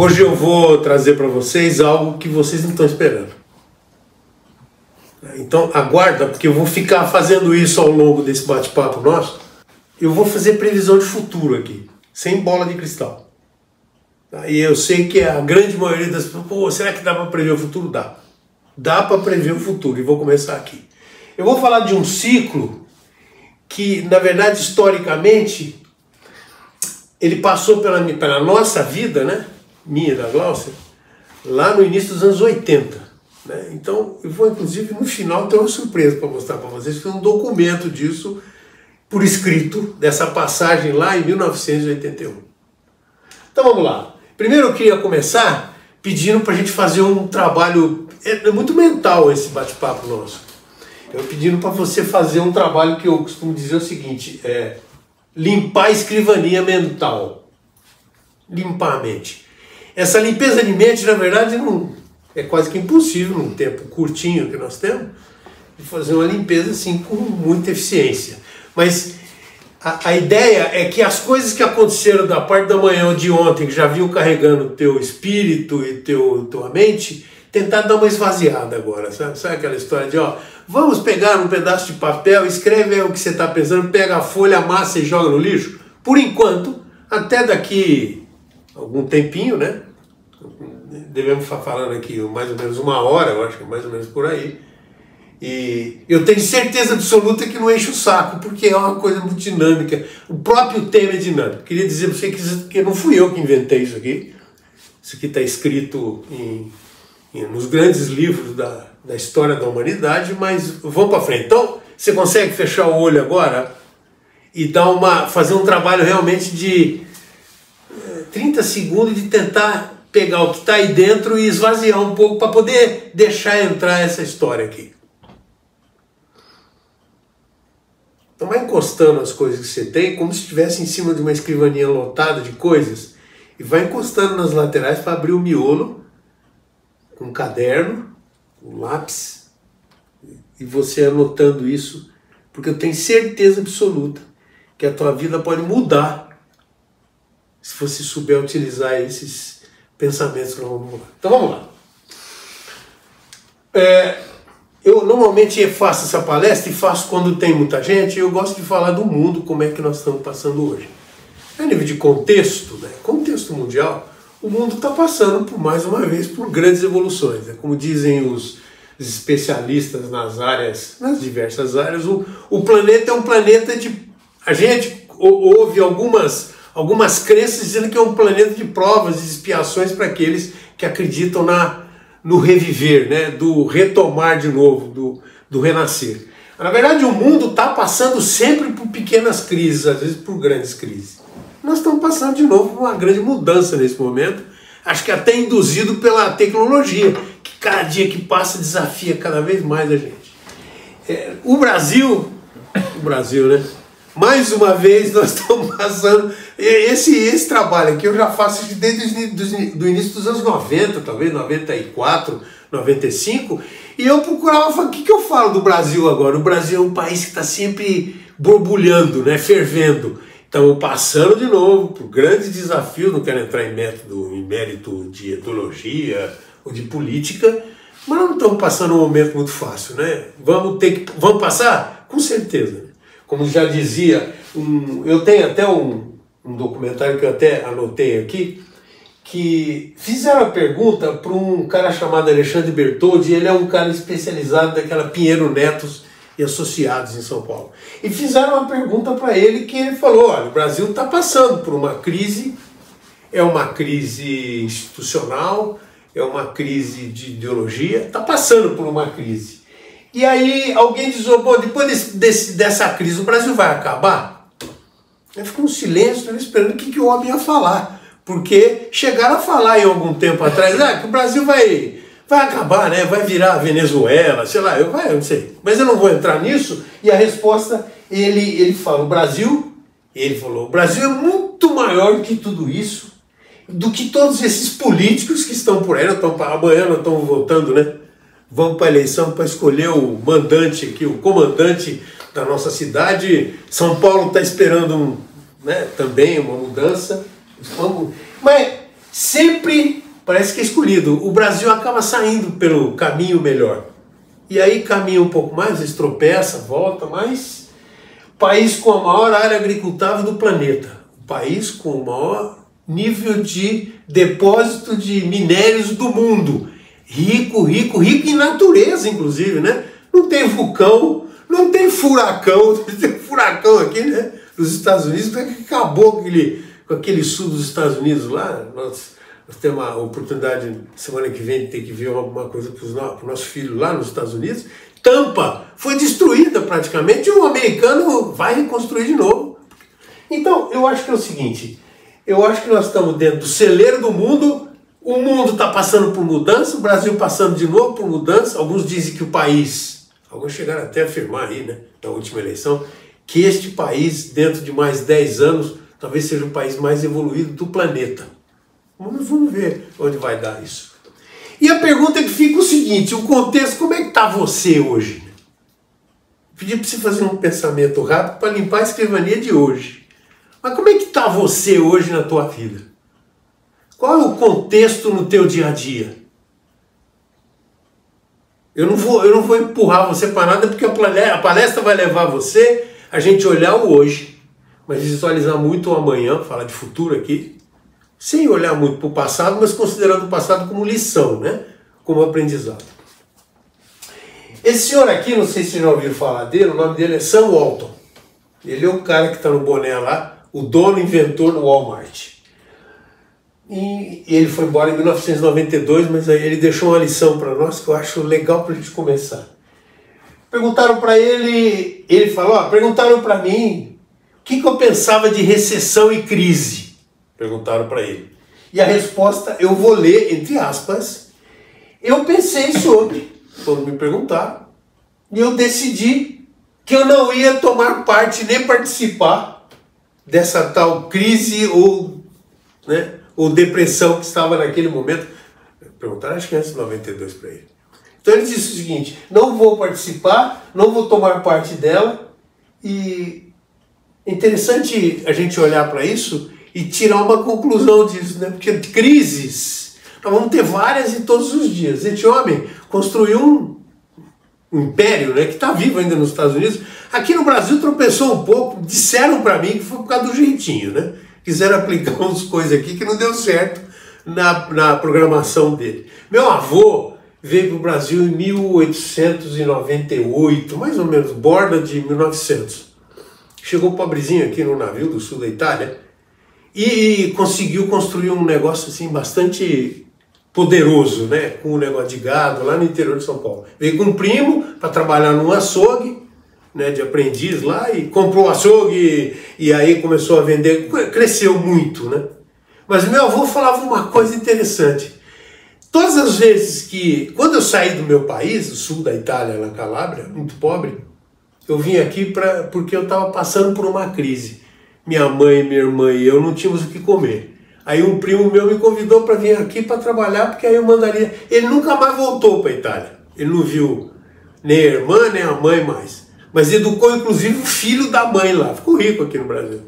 Hoje eu vou trazer para vocês algo que vocês não estão esperando. Então aguarda, porque eu vou ficar fazendo isso ao longo desse bate-papo nosso. Eu vou fazer previsão de futuro aqui, sem bola de cristal. E eu sei que a grande maioria das pessoas, pô, será que dá para prever o futuro? Dá. Dá para prever o futuro, e vou começar aqui. Eu vou falar de um ciclo que, na verdade, historicamente, ele passou pela nossa vida, né? Minha e da Glaucia, lá no início dos anos 80. Né? Então, eu vou, inclusive, no final ter uma surpresa para mostrar para vocês, que tem um documento disso, por escrito, dessa passagem lá em 1981. Então, vamos lá. Primeiro, eu queria começar pedindo para a gente fazer um trabalho, é muito mental esse bate-papo nosso. Eu pedindo para você fazer um trabalho que eu costumo dizer o seguinte, limpar a escrivaninha mental. Limpar a mente. Essa limpeza de mente, na verdade, não, é quase que impossível, num tempo curtinho que nós temos, de fazer uma limpeza assim com muita eficiência. Mas a ideia é que as coisas que aconteceram da parte da manhã ou de ontem, que já vinham carregando o teu espírito e tua mente, tentar dar uma esvaziada agora, sabe? Sabe aquela história de, ó, vamos pegar um pedaço de papel, escreve aí o que você está pensando, pega a folha, amassa e joga no lixo? Por enquanto, até daqui algum tempinho, né? Devemos estar falando aqui mais ou menos 1 hora, eu acho que é mais ou menos por aí. E eu tenho certeza absoluta que não enche o saco, porque é uma coisa muito dinâmica. O próprio tema é dinâmico. Queria dizer para você que não fui eu que inventei isso aqui. Isso aqui está escrito nos grandes livros da história da humanidade, mas vamos para frente. Então, você consegue fechar o olho agora e fazer um trabalho realmente de 30 segundos de tentar pegar o que está aí dentro e esvaziar um pouco para poder deixar entrar essa história aqui. Então vai encostando as coisas que você tem, como se estivesse em cima de uma escrivaninha lotada de coisas, e vai encostando nas laterais para abrir o miolo, com um caderno, um lápis, e você anotando isso, porque eu tenho certeza absoluta que a tua vida pode mudar se você souber utilizar esses pensamentos que nós vamos mudar. Então vamos lá. Eu normalmente faço essa palestra e faço quando tem muita gente, e eu gosto de falar do mundo, como é que nós estamos passando hoje. A nível de contexto, né, contexto mundial, o mundo está passando, mais uma vez, por grandes evoluções. Né? Como dizem os especialistas nas diversas áreas, o planeta é um planeta de... A gente ouve algumas crenças dizendo que é um planeta de provas e expiações para aqueles que acreditam no reviver, né? Do retomar de novo, do renascer. Na verdade, o mundo está passando sempre por pequenas crises, às vezes por grandes crises. Nós estamos passando de novo por uma grande mudança nesse momento, acho que até induzido pela tecnologia, que cada dia que passa desafia cada vez mais a gente. O Brasil, né? Mais uma vez nós estamos passando... Esse trabalho aqui eu já faço desde o início dos anos 90, talvez 94, 95, e eu procurava falar, o que eu falo do Brasil agora? O Brasil é um país que está sempre borbulhando, né, fervendo. Estamos passando de novo por grandes desafios, não quero entrar em mérito de ideologia ou de política, mas não estamos passando um momento muito fácil, né? Vamos passar? Com certeza. Né? Como já dizia, eu tenho até um documentário que eu até anotei aqui, que fizeram a pergunta para um cara chamado Alexandre Bertoldi, ele é um cara especializado daquela Pinheiro Netos e Associados em São Paulo. E fizeram uma pergunta para ele que ele falou, olha, o Brasil está passando por uma crise, é uma crise institucional, é uma crise de ideologia, está passando por uma crise. E aí alguém diz, bom, depois dessa crise o Brasil vai acabar? Aí ficou um silêncio, esperando o que o homem ia falar. Porque chegaram a falar em algum tempo atrás, que o Brasil vai acabar, né? Vai virar Venezuela, sei lá, eu não sei. Mas eu não vou entrar nisso. E a resposta, ele fala, ele falou, o Brasil é muito maior que tudo isso, do que todos esses políticos que estão por aí, amanhã nós estamos votando, né? Vamos para a eleição para escolher o mandante aqui, o comandante da nossa cidade. São Paulo está esperando também uma mudança. Mas sempre parece que é escolhido. O Brasil acaba saindo pelo caminho melhor. E aí caminha um pouco mais, às vezes tropeça, volta, mas o país com a maior área agricultável do planeta. O país com o maior nível de depósito de minérios do mundo. Rico, rico, rico em natureza, inclusive, né? Não tem vulcão, não tem furacão. Tem furacão aqui, né? Nos Estados Unidos, que acabou com aquele sul dos Estados Unidos lá. Nós temos a oportunidade, semana que vem, de ter que ver alguma coisa para o nosso filho lá nos Estados Unidos. Tampa foi destruída praticamente e o americano vai reconstruir de novo. Então, eu acho que é o seguinte, eu acho que nós estamos dentro do celeiro do mundo, o mundo está passando por mudança, o Brasil passando de novo por mudança. Alguns dizem que o país, alguns chegaram até a afirmar aí, né, na última eleição, que este país, dentro de mais 10 anos, talvez seja o país mais evoluído do planeta. Vamos ver onde vai dar isso. E a pergunta que fica é o seguinte, o contexto, como é que está você hoje? Pedi para você fazer um pensamento rápido para limpar a escrivania de hoje. Mas como é que está você hoje na tua vida? Qual é o contexto no teu dia a dia? Eu não vou empurrar você para nada, porque a palestra vai levar você a gente olhar o hoje, mas visualizar muito o amanhã, falar de futuro aqui, sem olhar muito para o passado, mas considerando o passado como lição, né? Como aprendizado. Esse senhor aqui, não sei se vocês já ouviram falar dele, o nome dele é Sam Walton. Ele é o cara que está no boné lá, o dono, inventor do Walmart. E ele foi embora em 1992, mas aí ele deixou uma lição para nós que eu acho legal para a gente começar. Perguntaram para ele, ele falou, perguntaram para mim o que eu pensava de recessão e crise. Perguntaram para ele. E a resposta eu vou ler, entre aspas, eu pensei sobre, quando me perguntaram, e eu decidi que eu não ia tomar parte nem participar dessa tal crise ou depressão que estava naquele momento. Perguntaram, acho que antes de 92 para ele. Então ele disse o seguinte, não vou participar, não vou tomar parte dela, e é interessante a gente olhar para isso e tirar uma conclusão disso, né? Porque crises, nós vamos ter várias e todos os dias. Esse homem construiu um império, né, que está vivo ainda nos Estados Unidos. Aqui no Brasil tropeçou um pouco, disseram para mim que foi por causa do jeitinho, né? Quiseram aplicar umas coisas aqui que não deu certo na programação dele. Meu avô veio para o Brasil em 1898, mais ou menos, borda de 1900. Chegou pobrezinho aqui no navio do sul da Itália e conseguiu construir um negócio assim bastante poderoso, né? Com um negócio de gado lá no interior de São Paulo. Veio com um primo para trabalhar num açougue, né, de aprendiz lá, e comprou o açougue e aí começou a vender, cresceu muito, né? Mas meu avô falava uma coisa interessante. Todas as vezes que, quando eu saí do meu país, o sul da Itália, na Calábria, muito pobre, eu vim aqui porque eu estava passando por uma crise. Minha mãe, minha irmã e eu não tínhamos o que comer. Aí um primo meu me convidou para vir aqui para trabalhar, porque aí eu mandaria... Ele nunca mais voltou para a Itália. Ele não viu nem a irmã, nem a mãe mais. Mas educou inclusive o filho da mãe lá. Ficou rico aqui no Brasil.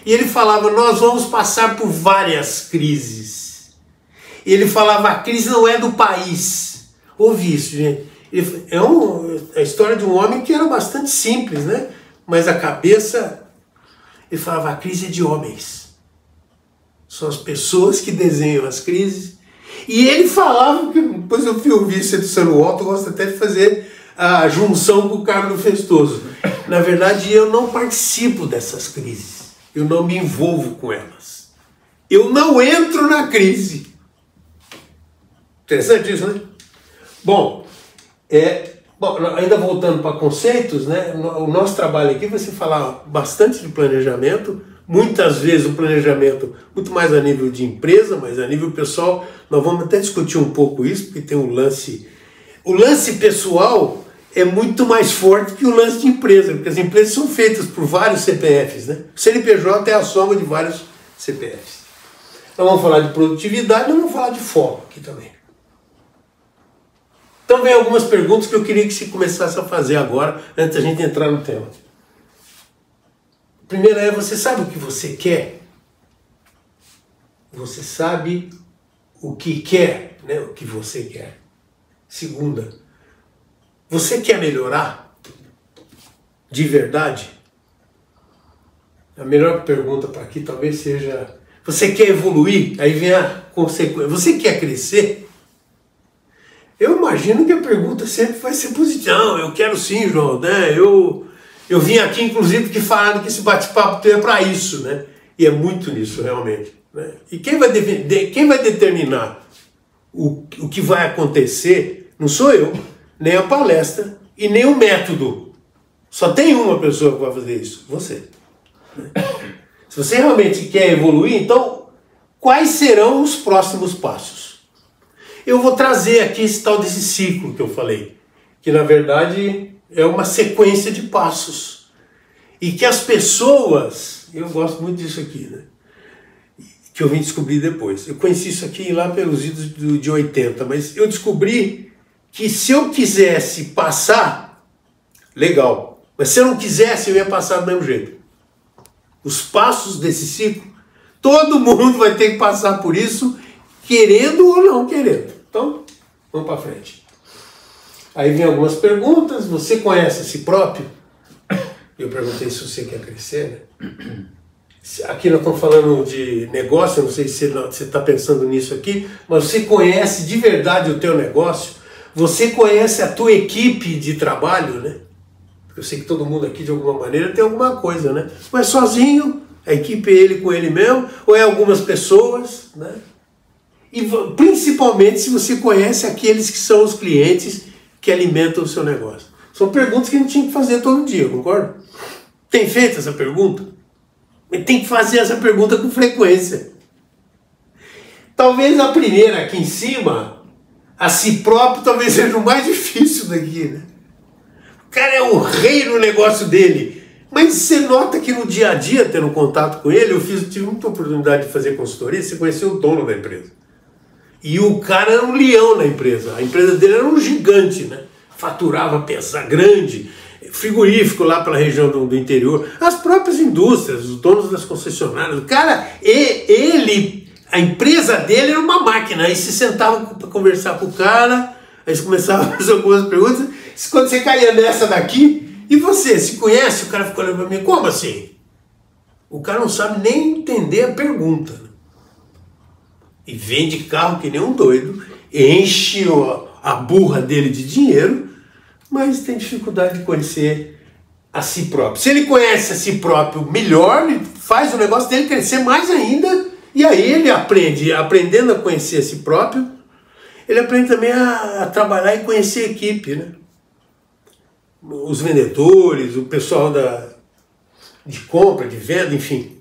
E ele falava, nós vamos passar por várias crises. E ele falava, a crise não é do país. Ouvi isso, gente. É a história de um homem que era bastante simples, né? Mas a cabeça... Ele falava, a crise é de homens. São as pessoas que desenham as crises. E ele falava, que depois eu fui ouvir isso do Sam Walton, eu gosto até de fazer a junção com o Carlos Festoso. Na verdade, eu não participo dessas crises. Eu não me envolvo com elas. Eu não entro na crise. Interessante isso, né? Bom, ainda voltando para conceitos, né? O nosso trabalho aqui vai se falar bastante de planejamento. Muitas vezes o planejamento muito mais a nível de empresa, mas a nível pessoal, nós vamos até discutir um pouco isso, porque tem um lance... O lance pessoal é muito mais forte que o lance de empresa, porque as empresas são feitas por vários CPFs, né? O CNPJ é a soma de vários CPFs. Nós vamos falar de produtividade, nós vamos falar de foco aqui também. Então vem algumas perguntas que eu queria que você começasse a fazer agora, antes da gente entrar no tema. A primeira é, você sabe o que você quer? Você sabe o que quer, né? O que você quer. Segunda, você quer melhorar de verdade? A melhor pergunta para aqui talvez seja, você quer evoluir? Aí vem a consequência. Você quer crescer? Eu imagino que a pergunta sempre vai ser positiva. Não, eu quero sim, João, né? Eu vim aqui, inclusive, que falaram que esse bate-papo é para isso, né? E é muito nisso, realmente. Né? E quem vai determinar o que vai acontecer não sou eu, nem a palestra e nem o método. Só tem uma pessoa que vai fazer isso, você. Né? Se você realmente quer evoluir, então, quais serão os próximos passos? Eu vou trazer aqui esse tal desse ciclo que eu falei, que na verdade é uma sequência de passos. E que as pessoas, eu gosto muito disso aqui, né? Que eu vim descobrir depois. Eu conheci isso aqui lá pelos idos de 80, mas eu descobri que se eu quisesse passar, legal. Mas se eu não quisesse, eu ia passar do mesmo jeito. Os passos desse ciclo, todo mundo vai ter que passar por isso, querendo ou não querendo. Então, vamos para frente. Aí vem algumas perguntas. Você conhece a si próprio? Eu perguntei se você quer crescer, né? Aqui nós estamos falando de negócio, eu não sei se você está pensando nisso aqui, mas você conhece de verdade o teu negócio? Você conhece a tua equipe de trabalho, né? Eu sei que todo mundo aqui de alguma maneira tem alguma coisa, né? Ou é sozinho, a equipe é ele com ele mesmo, ou é algumas pessoas, né? E principalmente se você conhece aqueles que são os clientes que alimentam o seu negócio. São perguntas que a gente tinha que fazer todo dia, concorda? Tem feito essa pergunta? Tem que fazer essa pergunta com frequência. Talvez a primeira aqui em cima, a si próprio, talvez seja o mais difícil daqui, né? O cara é o rei no negócio dele. Mas você nota que no dia a dia, tendo contato com ele, tive muita oportunidade de fazer consultoria, você conheceu o dono da empresa. E o cara era um leão na empresa. A empresa dele era um gigante, né? Faturava pesado, grande, frigorífico lá pela região do interior, as próprias indústrias, os donos das concessionárias. O cara, a empresa dele era uma máquina. Aí se sentava para conversar com o cara, aí você começava a fazer algumas perguntas. Quando você caía nessa daqui, e você, se conhece? O cara ficou olhando para mim, como assim? O cara não sabe nem entender a pergunta. E vende carro que nem um doido, enche a burra dele de dinheiro, mas tem dificuldade de conhecer a si próprio. Se ele conhece a si próprio melhor, ele faz o negócio dele crescer mais ainda, e aí ele aprendendo a conhecer a si próprio, ele aprende também a trabalhar e conhecer a equipe, né? Os vendedores, o pessoal de compra, de venda, enfim.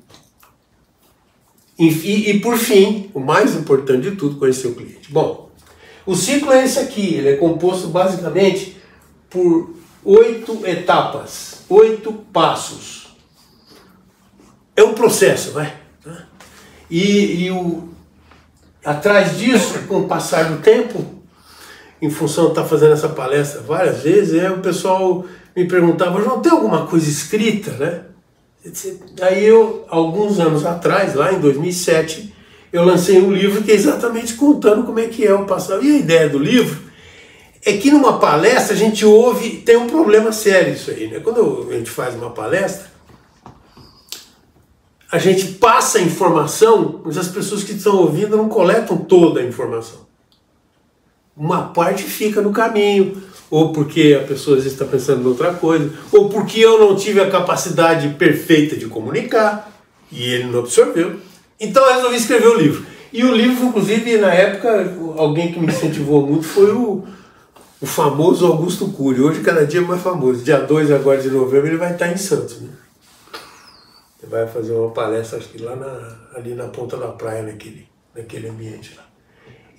E por fim, o mais importante de tudo, conhecer o cliente. Bom, o ciclo é esse aqui, ele é composto basicamente por 8 etapas, 8 passos. É um processo, vai? Atrás disso, com o passar do tempo, em função de estar fazendo essa palestra várias vezes, o pessoal me perguntava, João, tem alguma coisa escrita, né? Aí alguns anos atrás, lá em 2007, eu lancei um livro que é exatamente contando como é que é o passado. E a ideia do livro é que numa palestra a gente ouve, tem um problema sério isso aí, né? Quando a gente faz uma palestra, a gente passa a informação, mas as pessoas que estão ouvindo não coletam toda a informação. Uma parte fica no caminho, ou porque a pessoa às vezes está pensando em outra coisa, ou porque eu não tive a capacidade perfeita de comunicar, e ele não absorveu. Então eu resolvi escrever o livro. E o livro, inclusive, na época, alguém que me incentivou muito foi o famoso Augusto Cury. Hoje cada dia é mais famoso. Dia 2 agora de novembro ele vai estar em Santos, né? Ele vai fazer uma palestra, acho que lá ali na ponta da praia, naquele ambiente lá.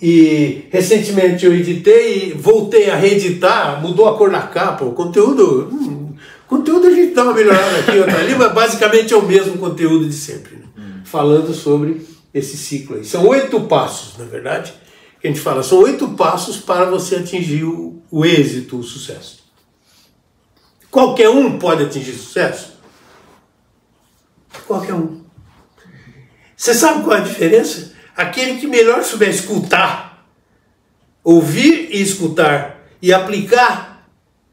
E recentemente eu editei, voltei a reeditar, mudou a cor da capa, o conteúdo a gente dá uma melhorada aqui, outra ali, mas basicamente é o mesmo conteúdo de sempre, né? Falando sobre esse ciclo aí. São 8 passos, na verdade, que a gente fala, são 8 passos para você atingir o êxito, o sucesso. Qualquer um pode atingir sucesso? Qualquer um. Você sabe qual é a diferença? Aquele que melhor souber escutar, ouvir e escutar e aplicar,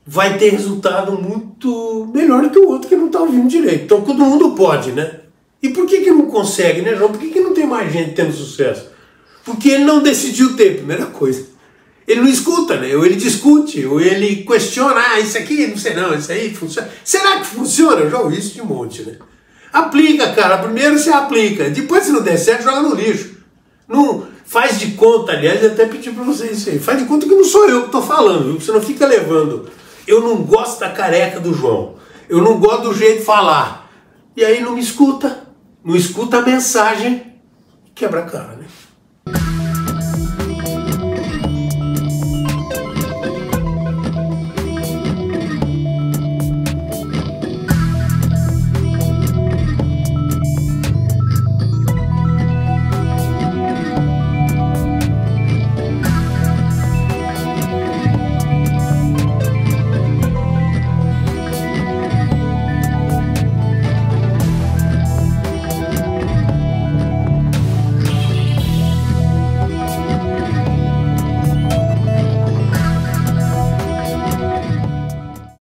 vai ter resultado muito melhor do que o outro que não está ouvindo direito. Então todo mundo pode, né? E por que não consegue, né, João? Por que não tem mais gente tendo sucesso? Porque ele não decidiu ter, primeira coisa. Ele não escuta, né? Ou ele discute, ou ele questiona, isso aqui, não sei não, isso aí funciona. Será que funciona? Eu já ouvi isso de monte, né? Aplica, cara. Primeiro você aplica. Depois, se não der certo, joga no lixo. Não faz de conta, aliás, eu até pedi pra vocês isso aí. Faz de conta que não sou eu que tô falando, viu? Você não fica levando. Eu não gosto da careca do João. Eu não gosto do jeito de falar. E aí não me escuta. Não escuta a mensagem. Quebra a cara, né?